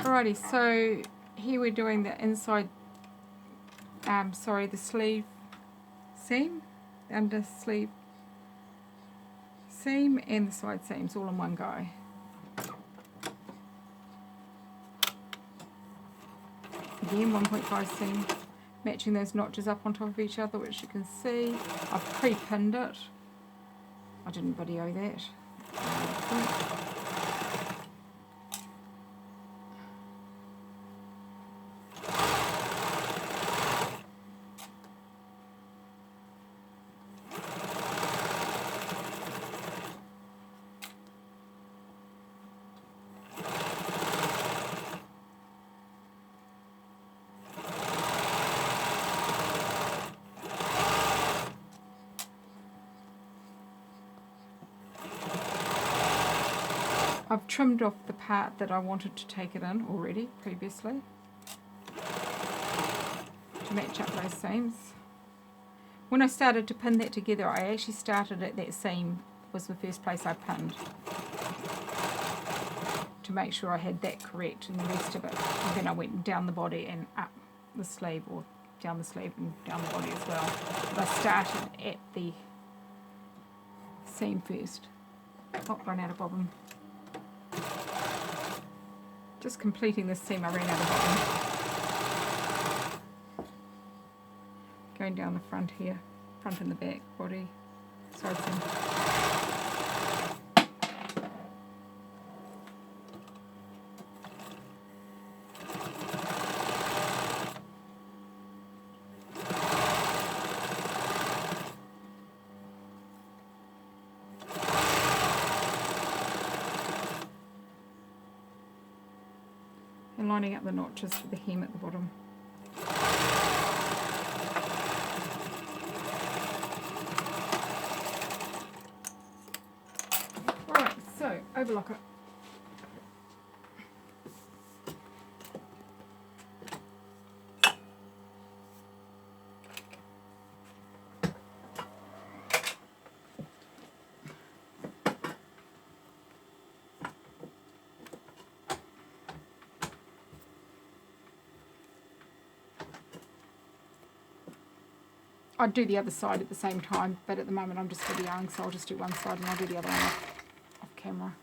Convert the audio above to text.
Alrighty, so here we're doing the inside, the sleeve seam, under sleeve seam and the side seams all in one go. Again, 1.5 seam, matching those notches up on top of each other, which you can see. I've pre-pinned it. I didn't video that. I've trimmed off the part that I wanted to take it in already previously to match up those seams. When I started to pin that together, I actually started at that seam, was the first place I pinned, to make sure I had that correct and the rest of it. And then I went down the body and up the sleeve, or down the sleeve and down the body as well. But I started at the seam first. Oh, run out of bobbin. Just completing this seam, I ran out of bobbin. Going down the front here, front and the back body, side seam. And lining up the notches for the hem at the bottom. Alright, so overlock it. I'd do the other side at the same time, but at the moment I'm just videoing, so I'll just do one side and I'll do the other one off camera.